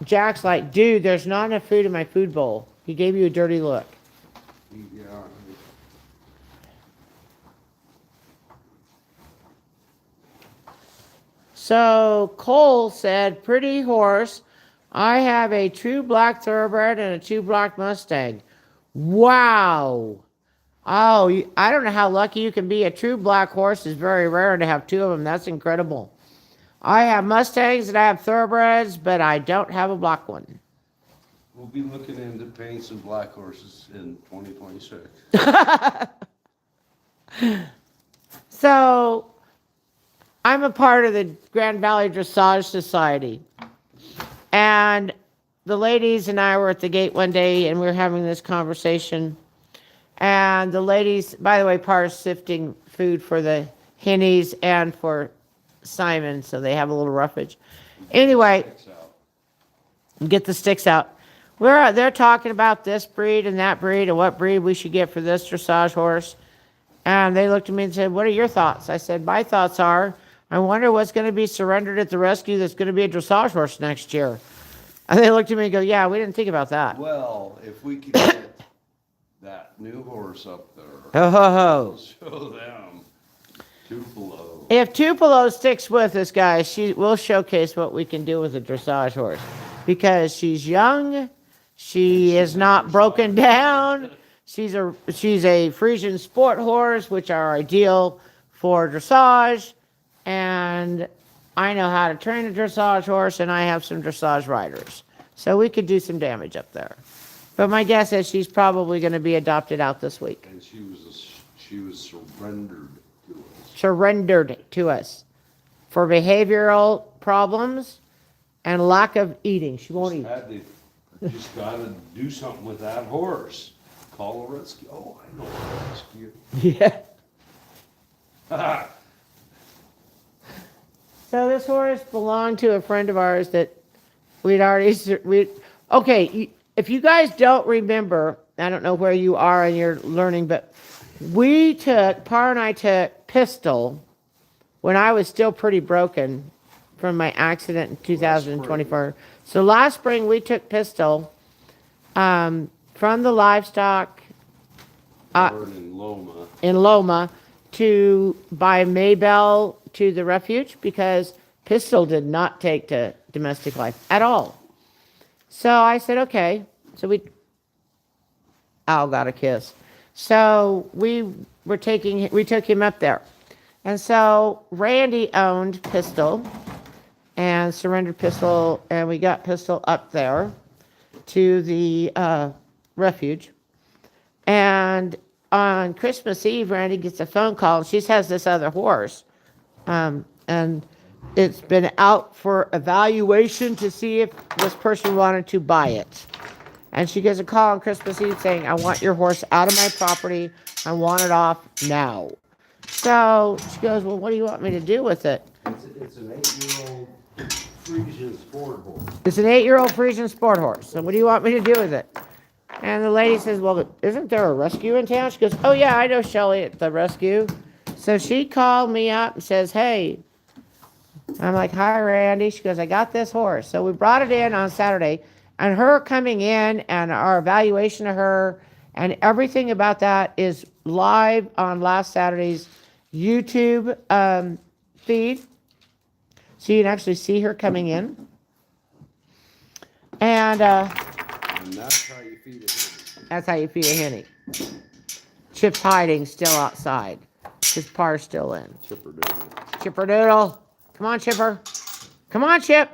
Jack's like, dude, there's not enough food in my food bowl. He gave you a dirty look. Yeah. So Cole said, pretty horse. I have a true black thoroughbred and a true black Mustang. Wow. Oh, I don't know how lucky you can be. A true black horse is very rare to have two of them. That's incredible. I have Mustangs and I have thoroughbreds, but I don't have a black one. We'll be looking into paying some black horses in 2026. So, I'm a part of the Grand Valley Dressage Society. And the ladies and I were at the gate one day and we were having this conversation. And the ladies, by the way, Par's sifting food for the Hennies and for Simon, so they have a little roughage. Anyway, get the sticks out. They're talking about this breed and that breed and what breed we should get for this dressage horse. And they looked at me and said, what are your thoughts? I said, my thoughts are, I wonder what's going to be surrendered at the rescue that's going to be a dressage horse next year. And they looked at me and go, yeah, we didn't think about that. Well, if we could get that new horse up there, Ho, ho, ho. show them Tupelo. If Tupelo sticks with us, guys, we'll showcase what we can do with a dressage horse. Because she's young, she is not broken down. She's a Frisian sport horse, which are ideal for dressage. And I know how to train a dressage horse, and I have some dressage riders. So we could do some damage up there. But my guess is she's probably going to be adopted out this week. And she was surrendered to us. Surrendered to us for behavioral problems and lack of eating. She won't eat. Just got to do something with that horse. Call a rescue. Oh, I know a rescue. Yeah. So this horse belonged to a friend of ours that okay, if you guys don't remember, I don't know where you are in your learning, but Par and I took Pistol when I was still pretty broken from my accident in 2024. So last spring we took Pistol from the livestock in Loma to by Maybell to the refuge because Pistol did not take to domestic life at all. So I said, okay. So Al got a kiss. So we took him up there. And so Randy owned Pistol and surrendered Pistol, and we got Pistol up there to the refuge. And on Christmas Eve, Randy gets a phone call, and she has this other horse. And it's been out for evaluation to see if this person wanted to buy it. And she gets a call on Christmas Eve saying, I want your horse out of my property. I want it off now. So she goes, well, what do you want me to do with it? It's an 8-year-old Frisian sport horse. It's an 8-year-old Frisian sport horse. So what do you want me to do with it? And the lady says, well, isn't there a rescue in town? She goes, oh, yeah, I know Shelly at the rescue. So she called me up and says, hey. I'm like, hi, Randy. She goes, I got this horse. So we brought it in on Saturday. And her coming in and our evaluation of her and everything about that is live on last Saturday's YouTube feed. So you can actually see her coming in. And that's how you feed a hen. That's how you feed a henny. Chip's hiding still outside. His Par's still in. Chipper Doodle. Come on, Chipper. Come on, Chip.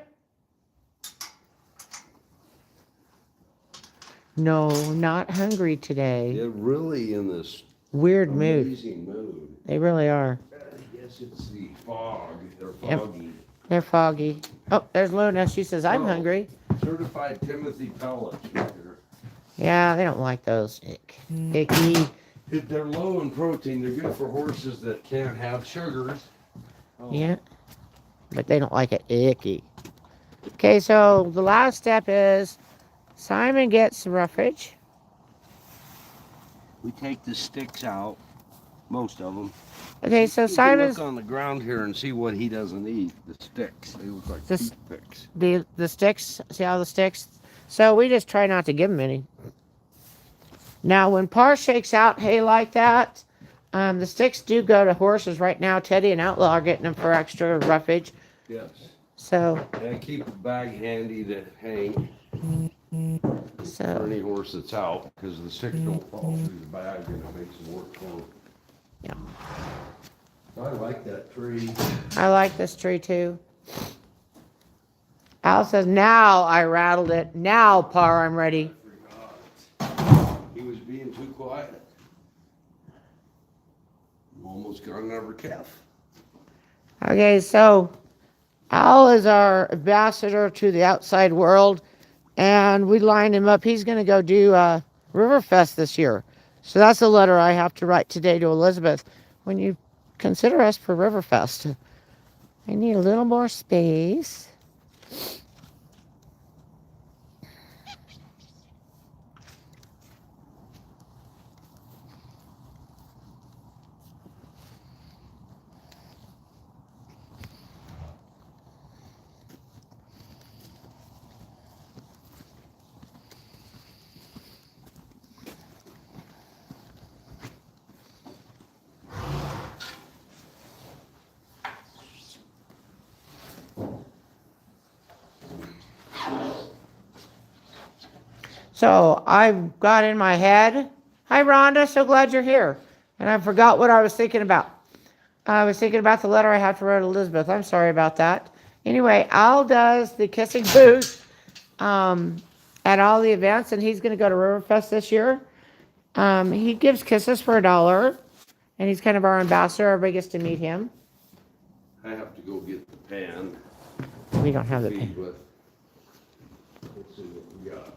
No, not hungry today. They're really in this weird mood. amazing mood. They really are. I guess it's the fog. They're Yep. foggy. They're foggy. Oh, there's Luna. She says, I'm hungry. Certified Timothy pellets right here. Yeah, they don't like those. Icky. They're low in protein. They're good for horses that can't have sugars. Oh. Yeah. But they don't like it icky. Okay, so the last step is Simon gets roughage. We take the sticks out, most of them. Okay, so You can Simon's look on the ground here and see what he doesn't eat. The sticks. They look like This- toothpicks. the sticks. See all the sticks? So we just try not to give him any. Now, when Par shakes out hay like that, the sticks do go to horses right now. Teddy and Outlaw are getting them for extra roughage. Yes. So, And I keep a bag handy to hang for so, any horse that's out, because the sticks don't fall through the bag and it makes it work for them. yeah. I like that tree. I like this tree too. Al says, now I rattled it. Now, Par, I'm ready. He was being too quiet. Almost got another calf. Okay, so Al is our ambassador to the outside world, and we lined him up. He's going to go do Riverfest this year. So that's a letter I have to write today to Elizabeth. When you consider us for Riverfest, I need a little more space. So I've got in my head, hi Rhonda, so glad you're here. And I forgot what I was thinking about. I was thinking about the letter I have to write to Elizabeth. I'm sorry about that. Anyway, Al does the kissing booth at all the events, and he's going to go to Riverfest this year. He gives kisses for $1, and he's kind of our ambassador. Everybody gets to meet him. I have to go get the pan. We don't have the Feed pen. with. Let's see what we got.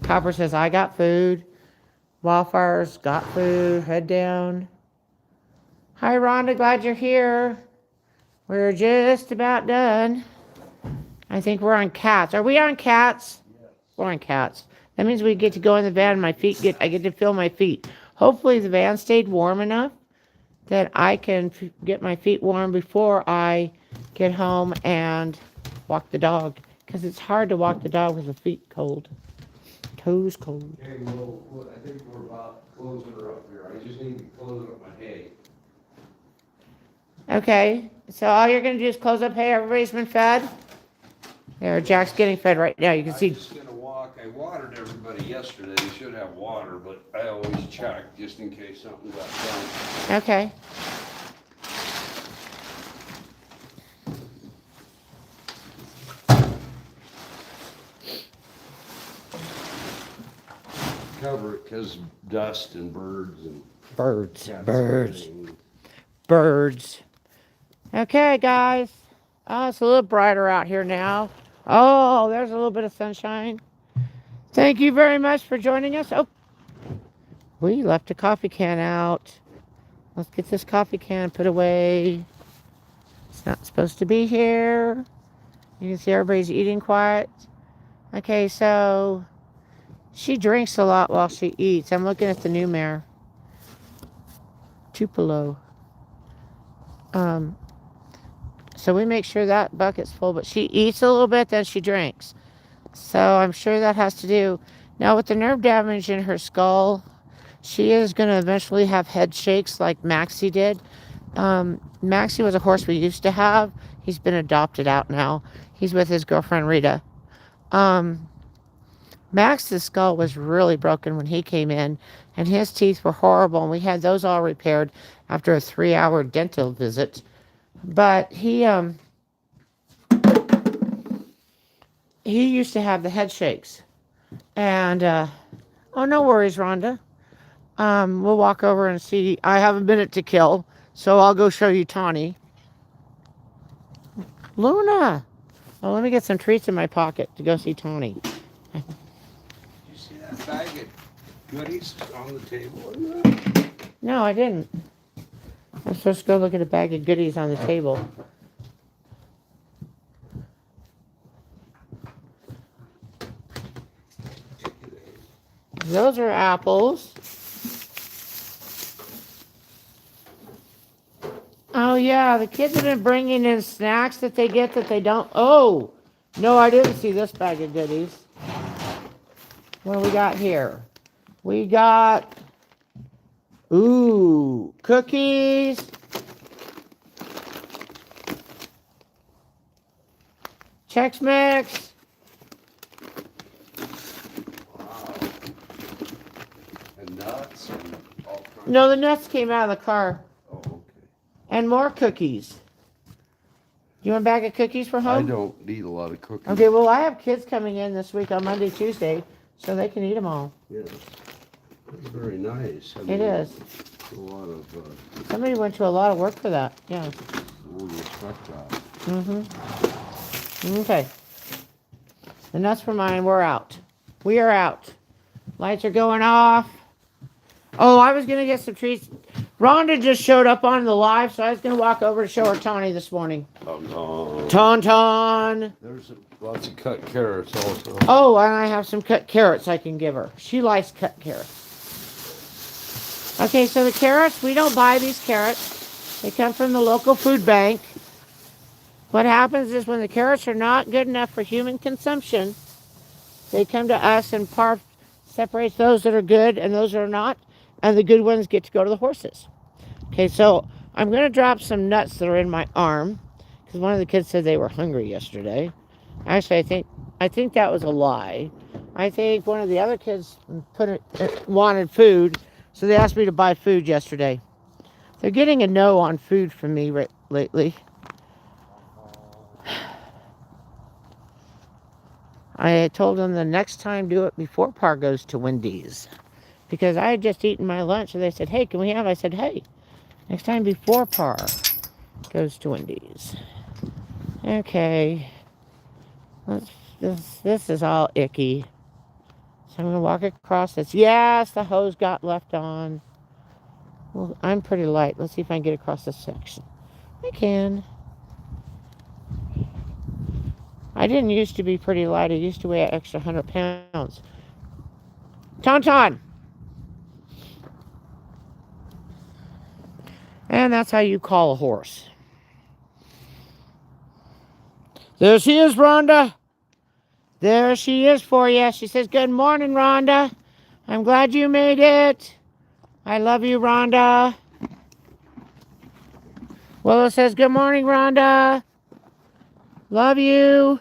Copper says, I got food. Wildfire's got food. Head down. Hi, Rhonda. Glad you're here. We're just about done. I think we're on cats. Are we on cats? Yes. We're on cats. That means we get to go in the van and I get to feel my feet. Hopefully the van stayed warm enough that I can get my feet warm before I get home and walk the dog. Because it's hard to walk the dog with the feet cold. Toes cold. Okay, well, I think we're about closing her up here. I just need to close up my hay. Okay, so all you're gonna do is close up. Hey, everybody's been fed. There, Jack's getting fed right now. You can I'm see. just gonna walk. I watered everybody yesterday. They should have water, but I always check just in case something got done. Okay. Cover it because dust and birds and Birds. cats Birds. and Birds. Okay, guys. Oh, it's a little brighter out here now. Oh, there's a little bit of sunshine. Thank you very much for joining us. Oh, we left a coffee can out. Let's get this coffee can put away. It's not supposed to be here. You can see everybody's eating quiet. Okay, so she drinks a lot while she eats. I'm looking at the new mare. Tupelo. So we make sure that bucket's full, but she eats a little bit, then she drinks. So I'm sure that has to do. Now with the nerve damage in her skull, she is going to eventually have head shakes like Maxie did. Maxie was a horse we used to have. He's been adopted out now. He's with his girlfriend Rita. Max's skull was really broken when he came in, and his teeth were horrible, and we had those all repaired after a 3-hour dental visit. But he used to have the head shakes. And, oh, no worries, Rhonda. We'll walk over and see. I have a minute to kill, so I'll go show you Tawny. Luna! Oh, let me get some treats in my pocket to go see Tawny. Did you see that bag of goodies on the table? No, I didn't. I'm supposed to go look at a bag of goodies on the table. Those are apples. Oh, yeah, the kids have been bringing in snacks that they get that they don't. Oh, no, I didn't see this bag of goodies. What do we got here? We got, ooh, cookies. Chex Mix. Wow. And nuts and all kinds. No, the nuts came out of the car. Oh, okay. And more cookies. You want a bag of cookies for I home? don't need a lot of cookies. Okay, well, I have kids coming in this week on Monday, Tuesday, so they can eat them all. Yeah. That's very nice. I It mean, is. A lot of, Somebody went to a lot of work for that. Yeah. we'll respect that. Mm-hmm. Okay. The nuts for mine. We're out. We are out. Lights are going off. Oh, I was going to get some treats. Rhonda just showed up on the live, so I was going to walk over to show her Tawny this morning. Oh, no. Tauntaun. There's lots of cut carrots also. Oh, and I have some cut carrots I can give her. She likes cut carrots. Okay, so the carrots, we don't buy these carrots. They come from the local food bank. What happens is when the carrots are not good enough for human consumption, they come to us and PARF separates those that are good and those that are not, and the good ones get to go to the horses. Okay, so I'm going to drop some nuts that are in my arm, because one of the kids said they were hungry yesterday. Actually, I think that was a lie. I think one of the other kids wanted food, so they asked me to buy food yesterday. They're getting a no on food from me lately. I told them the next time do it before Par goes to Wendy's. Because I had just eaten my lunch and they said, hey, can we have? I said, hey, next time before Par goes to Wendy's. Okay. This is all icky. So I'm going to walk across this. Yes, the hose got left on. Well, I'm pretty light. Let's see if I can get across this section. I can. I didn't used to be pretty light. I used to weigh an extra 100 pounds. Tauntaun. And that's how you call a horse. There she is, Rhonda. There she is for you. She says, good morning, Rhonda. I'm glad you made it. I love you, Rhonda. Willow says, good morning, Rhonda. Love you.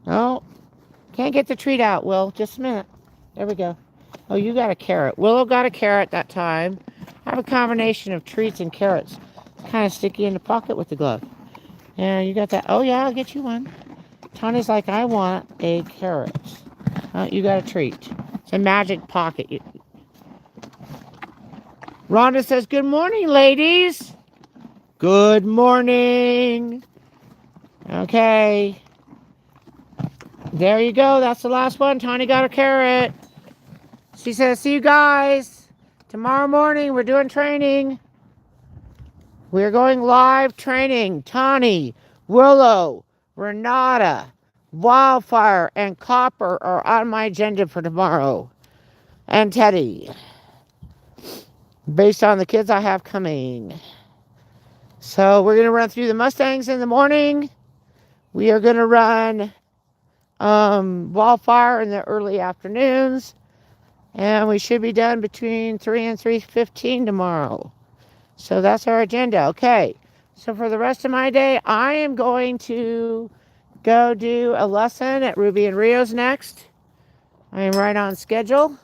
Oh, can't get the treat out, Will. Just a minute. There we go. Oh, you got a carrot. Willow got a carrot that time. I have a combination of treats and carrots. Kind of sticky in the pocket with the glove. Yeah, you got that. Oh, yeah, I'll get you one. Tawny's like, I want a carrot. You got a treat. It's a magic pocket. Rhonda says, good morning, ladies. Good morning. Okay. There you go. That's the last one. Tawny got a carrot. She says, see you guys. Tomorrow morning, we're doing training. We're going live training. Tawny, Willow, Renata, Wildfire, and Copper are on my agenda for tomorrow. And Teddy. Based on the kids I have coming. So we're going to run through the Mustangs in the morning. We are going to run Wildfire in the early afternoons. And we should be done between 3 and 3:15 tomorrow. So that's our agenda. Okay. So for the rest of my day, I am going to go do a lesson at Ruby and Rio's next. I am right on schedule.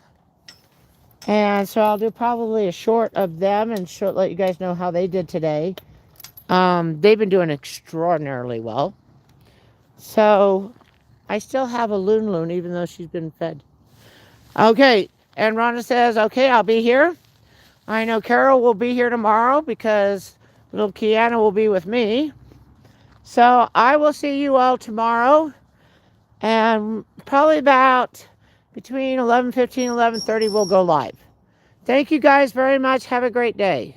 And so I'll do probably a short of them and let you guys know how they did today. They've been doing extraordinarily well. So I still have a Loon even though she's been fed. Okay. And Rhonda says, okay, I'll be here. I know Carol will be here tomorrow because little Kiana will be with me. So I will see you all tomorrow. And probably about between 11:15 and 11:30 we'll go live. Thank you guys very much. Have a great day.